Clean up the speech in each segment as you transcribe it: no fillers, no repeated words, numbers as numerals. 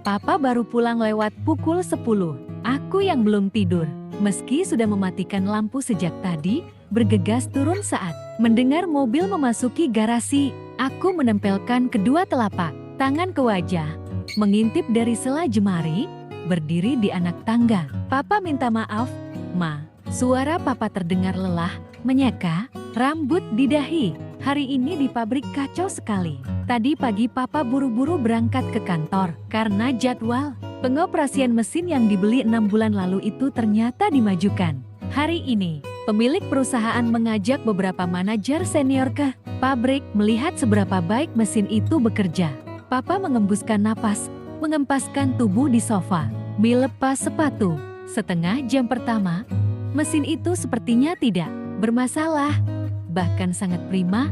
Papa baru pulang lewat pukul 10. Aku yang belum tidur, meski sudah mematikan lampu sejak tadi, bergegas turun saat mendengar mobil memasuki garasi. Aku menempelkan kedua telapak tangan ke wajah, mengintip dari sela jemari, berdiri di anak tangga. Papa minta maaf, Ma. Suara papa terdengar lelah, menyeka, rambut di dahi. Hari ini di pabrik kacau sekali. Tadi pagi papa buru-buru berangkat ke kantor karena jadwal pengoperasian mesin yang dibeli 6 bulan lalu itu ternyata dimajukan. Hari ini, pemilik perusahaan mengajak beberapa manajer senior ke pabrik melihat seberapa baik mesin itu bekerja. Papa mengembuskan napas, mengempaskan tubuh di sofa, melepas sepatu. Setengah jam pertama, mesin itu sepertinya tidak bermasalah, bahkan sangat prima.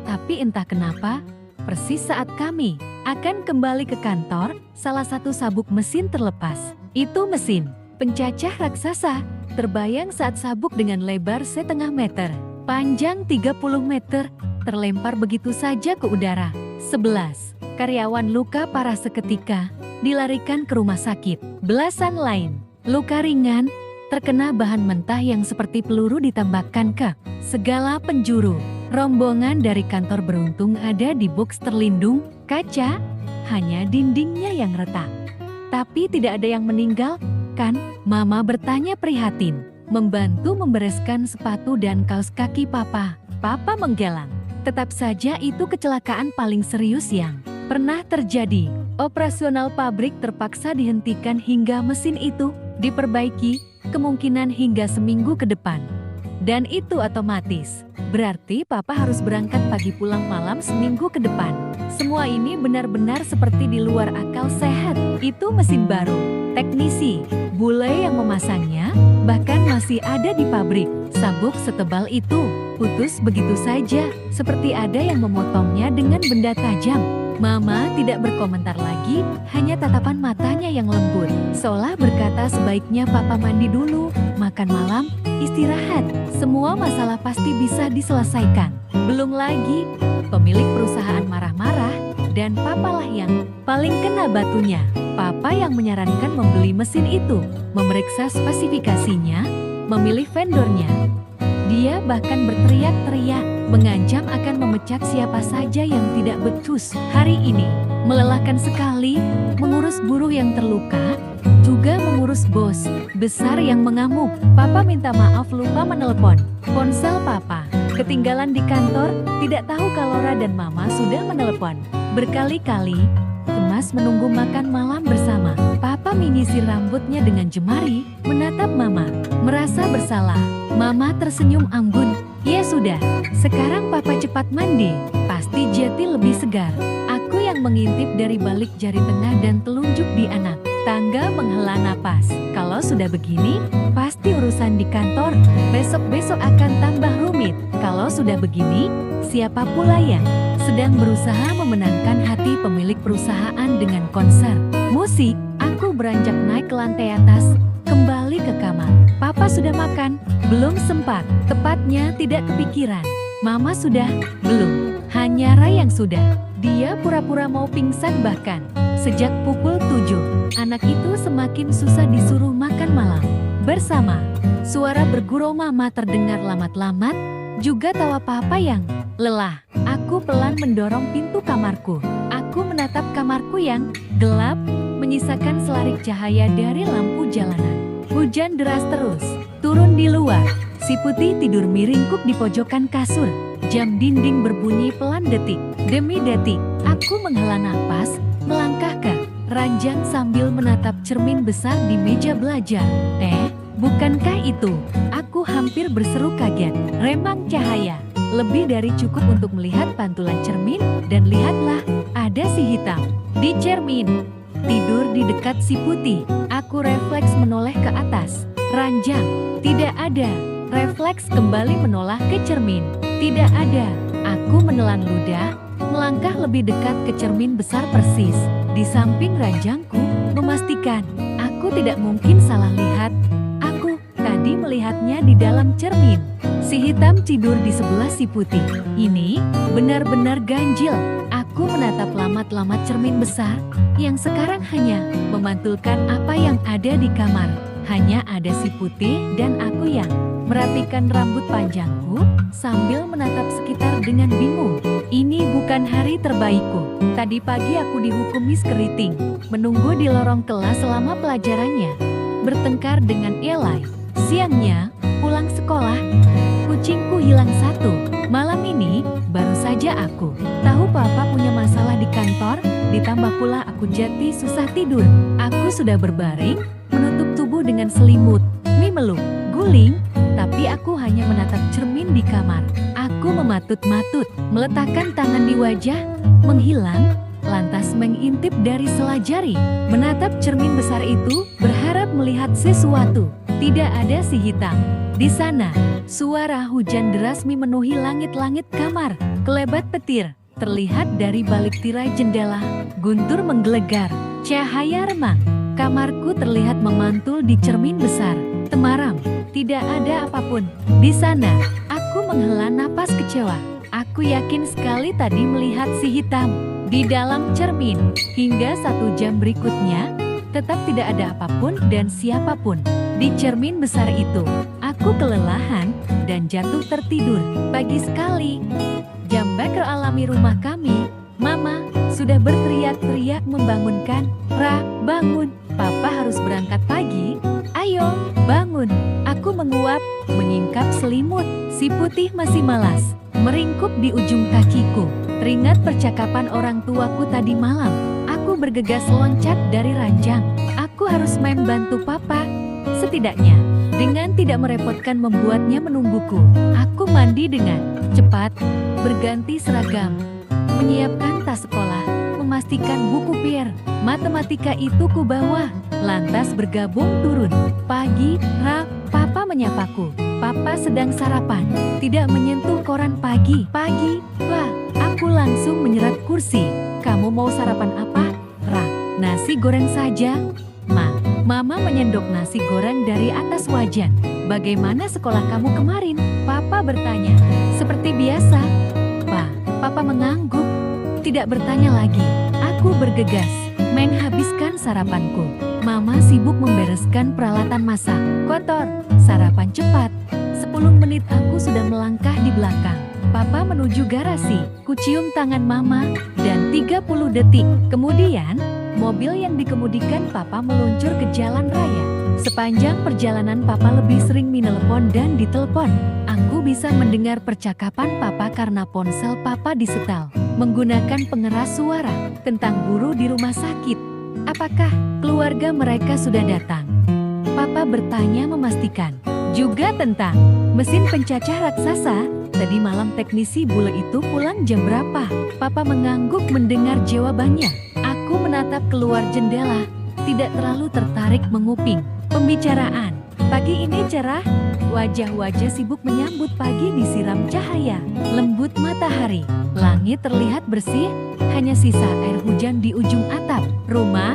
Tapi entah kenapa, persis saat kami akan kembali ke kantor, salah satu sabuk mesin terlepas. Itu mesin pencacah raksasa, terbayang saat sabuk dengan lebar setengah meter, panjang 30 meter, terlempar begitu saja ke udara. 11 karyawan luka parah seketika, dilarikan ke rumah sakit. Belasan lain luka ringan, terkena bahan mentah yang seperti peluru ditembakkan ke segala penjuru. Rombongan dari kantor beruntung ada di box terlindung kaca, hanya dindingnya yang retak. Tapi tidak ada yang meninggal, kan? Mama bertanya prihatin, membantu membereskan sepatu dan kaos kaki papa. Papa menggeleng. Tetap saja itu kecelakaan paling serius yang pernah terjadi. Operasional pabrik terpaksa dihentikan hingga mesin itu diperbaiki, kemungkinan hingga seminggu ke depan. Dan itu otomatis berarti papa harus berangkat pagi pulang malam seminggu ke depan. Semua ini benar-benar seperti di luar akal sehat. Itu mesin baru, teknisi, bule yang memasangnya, bahkan masih ada di pabrik. Sabuk setebal itu putus begitu saja, seperti ada yang memotongnya dengan benda tajam. Mama tidak berkomentar lagi, hanya tatapan matanya yang lembut, seolah berkata sebaiknya papa mandi dulu, makan malam, istirahat. Semua masalah pasti bisa diselesaikan. Belum lagi, pemilik perusahaan marah-marah, dan papalah yang paling kena batunya. Papa yang menyarankan membeli mesin itu, memeriksa spesifikasinya, memilih vendornya. Dia bahkan berteriak-teriak, mengancam akan memecat siapa saja yang tidak becus. Hari ini, melelahkan sekali, mengurus buruh yang terluka, juga mengurus bos besar yang mengamuk. Papa minta maaf lupa menelepon ponsel papa. Ketinggalan di kantor, tidak tahu kalau Ra dan Mama sudah menelepon. Berkali-kali, cemas menunggu makan malam bersama. Papa menyisir rambutnya dengan jemari, menatap Mama, merasa bersalah. Mama tersenyum anggun. Ya sudah, sekarang papa cepat mandi, pasti Jati lebih segar. Aku yang mengintip dari balik jari tengah dan telunjuk di anak tangga menghela napas. Kalau sudah begini, pasti urusan di kantor besok-besok akan tambah rumit. Kalau sudah begini, siapa pula yang sedang berusaha memenangkan hati pemilik perusahaan dengan konser musik? Aku beranjak naik ke lantai atas, kembali ke kamar. Papa sudah makan? Belum sempat, tepatnya tidak kepikiran. Mama sudah? Belum, hanya Ra yang sudah. Dia pura-pura mau pingsan bahkan. Sejak pukul 7, anak itu semakin susah disuruh makan malam. Bersama, suara bergurau Mama terdengar lamat-lamat, juga tawa papa yang lelah. Aku pelan mendorong pintu kamarku. Aku menatap kamarku yang gelap, menyisakan selarik cahaya dari lampu jalanan. Hujan deras terus turun di luar. Si Putih tidur miringkuk di pojokan kasur. Jam dinding berbunyi pelan detik demi detik. Aku menghela napas, melangkah ke ranjang sambil menatap cermin besar di meja belajar. Bukankah itu? Aku hampir berseru kaget. Remang cahaya, lebih dari cukup untuk melihat pantulan cermin, dan lihatlah, ada si hitam di cermin. Tidur di dekat si Putih. Aku refleks menoleh ke atas ranjang. Tidak ada. Refleks kembali menoleh ke cermin. Tidak ada. Aku menelan ludah, melangkah lebih dekat ke cermin besar persis di samping ranjangku, memastikan aku tidak mungkin salah lihat. Aku tadi melihatnya di dalam cermin. Si hitam tidur di sebelah si Putih. Ini benar-benar ganjil. Aku menatap lama lamat-lamat cermin besar yang sekarang hanya memantulkan apa yang ada di kamar. Hanya ada si putih dan aku yang merapikan rambut panjangku sambil menatap sekitar dengan bingung. Ini bukan hari terbaikku. Tadi pagi aku dihukum Miss Keriting, menunggu di lorong kelas selama pelajarannya, bertengkar dengan Eli. Siangnya, pulang sekolah, kucingku hilang satu. Malam ini, baru saja aku tahu papa punya masalah di kantor, ditambah pula aku Jati susah tidur. Aku sudah berbaring, menutup tubuh dengan selimut, mie meluk, guling, tapi aku hanya menatap cermin di kamar. Aku mematut-matut, meletakkan tangan di wajah, menghilang, lantas mengintip dari sela jari, menatap cermin besar itu, berharap melihat sesuatu. Tidak ada si hitam. Di sana, suara hujan deras memenuhi langit-langit kamar. Kelebat petir terlihat dari balik tirai jendela. Guntur menggelegar, cahaya remang. Kamarku terlihat memantul di cermin besar. Temaram, tidak ada apapun. Di sana, aku menghela napas kecewa. Aku yakin sekali tadi melihat si hitam di dalam cermin. Hingga 1 jam berikutnya, tetap tidak ada apapun dan siapapun di cermin besar itu. Aku kelelahan dan jatuh tertidur. Pagi sekali, jam beker alami rumah kami. Mama sudah berteriak-teriak membangunkan. Ra, bangun, papa harus berangkat pagi. Ayo, bangun. Aku menguap, menyingkap selimut. Si putih masih malas, meringkuk di ujung kakiku. Teringat percakapan orang tuaku tadi malam. Aku bergegas loncat dari ranjang. Aku harus membantu papa. Setidaknya, dengan tidak merepotkan membuatnya menungguku. Aku mandi dengan cepat, berganti seragam, menyiapkan tas sekolah, memastikan buku PR matematika itu ku bawa, lantas bergabung turun. Pagi, Ra, papa menyapaku. Papa sedang sarapan, tidak menyentuh koran pagi. Pagi, wah, aku langsung menyerat kursi. Kamu mau sarapan apa, Ra? Nasi goreng saja. Mama menyendok nasi goreng dari atas wajan. Bagaimana sekolah kamu kemarin? Papa bertanya. Seperti biasa. Papa mengangguk. Tidak bertanya lagi. Aku bergegas, menghabiskan sarapanku. Mama sibuk membereskan peralatan masak. Kotor, sarapan cepat. 10 menit aku sudah melangkah di belakang. Papa menuju garasi. Kucium tangan mama, dan 30 detik kemudian, mobil yang dikemudikan papa meluncur ke jalan raya. Sepanjang perjalanan papa lebih sering menelpon dan ditelepon. Aku bisa mendengar percakapan papa karena ponsel papa disetel menggunakan pengeras suara tentang guru di rumah sakit. Apakah keluarga mereka sudah datang? Papa bertanya memastikan. Juga tentang mesin pencacah raksasa. Tadi malam teknisi bule itu pulang jam berapa? Papa mengangguk mendengar jawabannya. Aku menatap keluar jendela, tidak terlalu tertarik menguping pembicaraan. Pagi ini cerah, wajah-wajah sibuk menyambut pagi disiram cahaya lembut matahari. Langit terlihat bersih, hanya sisa air hujan di ujung atap rumah,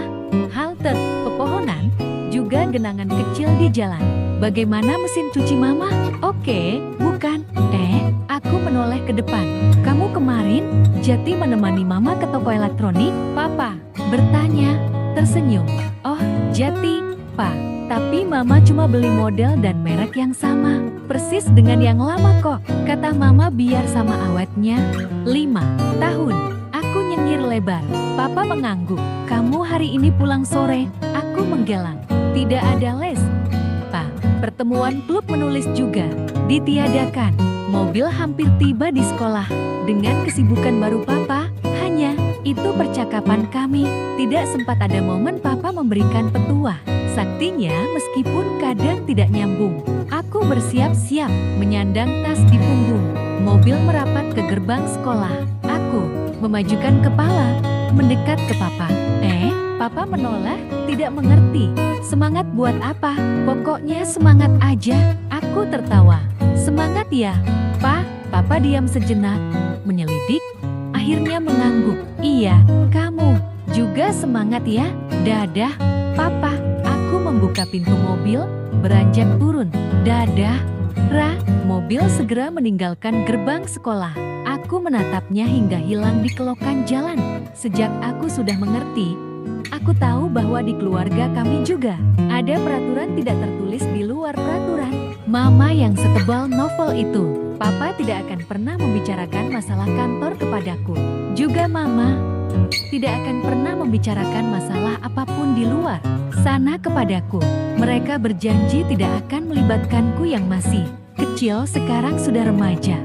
halte, pepohonan, juga genangan kecil di jalan. Bagaimana mesin cuci mama? Oke, bukan. Aku menoleh ke depan. Kamu kemarin, Jati menemani mama ke toko elektronik? Papa bertanya, tersenyum. Oh, Jati, Pak. Tapi mama cuma beli model dan merek yang sama. Persis dengan yang lama kok. Kata mama biar sama awetnya. 5 tahun. Aku nyengir lebar. Papa mengangguk. Kamu hari ini pulang sore. Aku menggelang. Tidak ada les. Pak, pertemuan klub menulis juga ditiadakan. Mobil hampir tiba di sekolah. Dengan kesibukan baru papa, hanya itu percakapan kami. Tidak sempat ada momen papa memberikan petuah. Saktinya meskipun kadang tidak nyambung. Aku bersiap-siap, menyandang tas di punggung. Mobil merapat ke gerbang sekolah. Aku memajukan kepala, mendekat ke papa. Papa menoleh, tidak mengerti. Semangat buat apa? Pokoknya semangat aja. Aku tertawa. Semangat ya, Pa? Papa diam sejenak, menyelidik, akhirnya mengangguk. Iya, kamu juga semangat ya. Dadah, Papa. Aku membuka pintu mobil, beranjak turun. Dadah, Ra. Mobil segera meninggalkan gerbang sekolah. Aku menatapnya hingga hilang di kelokan jalan. Sejak aku sudah mengerti, aku tahu bahwa di keluarga kami juga ada peraturan tidak tertulis di luar peraturan. Mama yang setebal novel itu. Papa tidak akan pernah membicarakan masalah kantor kepadaku. Juga Mama tidak akan pernah membicarakan masalah apapun di luar sana kepadaku. Mereka berjanji tidak akan melibatkanku yang masih kecil sekarang sudah remaja.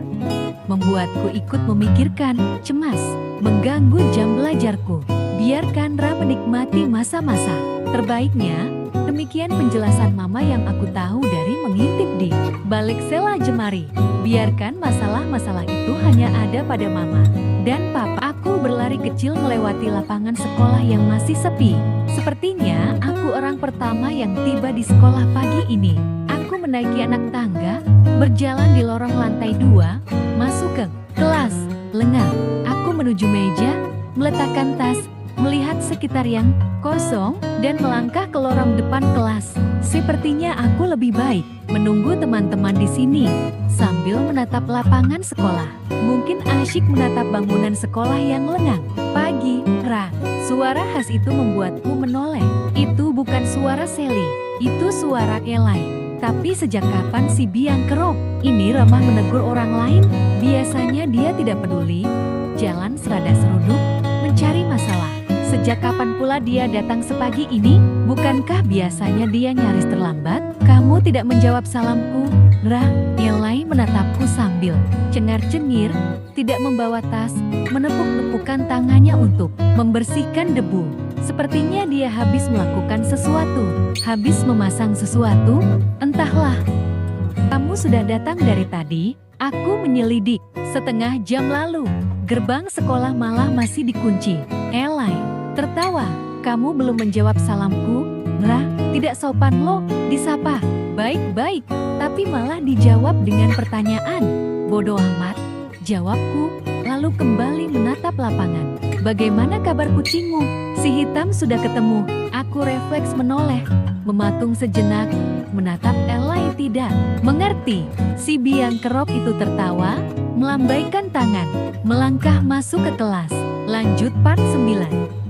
Membuatku ikut memikirkan, cemas, mengganggu jam belajarku. Biarkan Ra menikmati masa-masa terbaiknya. Demikian penjelasan Mama yang aku tahu dari mengintip di balik sela jemari. Biarkan masalah-masalah itu hanya ada pada Mama dan Papa. Aku berlari kecil melewati lapangan sekolah yang masih sepi. Sepertinya aku orang pertama yang tiba di sekolah pagi ini. Aku menaiki anak tangga, berjalan di lorong lantai 2, masuk ke kelas. Lengah, aku menuju meja, meletakkan tas, melihat sekitar yang kosong, dan melangkah ke lorong depan kelas. Sepertinya aku lebih baik menunggu teman-teman di sini sambil menatap lapangan sekolah. Mungkin asyik menatap bangunan sekolah yang lengang. Pagi, Ra. Suara khas itu membuatku menoleh. Itu bukan suara Sally, itu suara Eli. Tapi sejak kapan si biang kerok ini ramah menegur orang lain? Biasanya dia tidak peduli. Jalan serada seruduk, mencari masalah. Sejak kapan pula dia datang sepagi ini? Bukankah biasanya dia nyaris terlambat? Kamu tidak menjawab salamku, Ra. Eli menatapku sambil cengar-cengir, tidak membawa tas, menepuk-nepukkan tangannya untuk membersihkan debu. Sepertinya dia habis melakukan sesuatu, habis memasang sesuatu, entahlah. Kamu sudah datang dari tadi? Aku menyelidik. Setengah jam lalu, gerbang sekolah malah masih dikunci. Eli tertawa. Kamu belum menjawab salamku, Ra. Tidak sopan lo disapa. Baik-baik, tapi malah dijawab dengan pertanyaan. Bodoh amat, jawabku, lalu kembali menatap lapangan. Bagaimana kabar kucingmu? Si hitam sudah ketemu. Aku refleks menoleh, mematung sejenak, menatap Eli tidak mengerti. Si biang kerok itu tertawa, melambaikan tangan, melangkah masuk ke kelas. Lanjut part 9.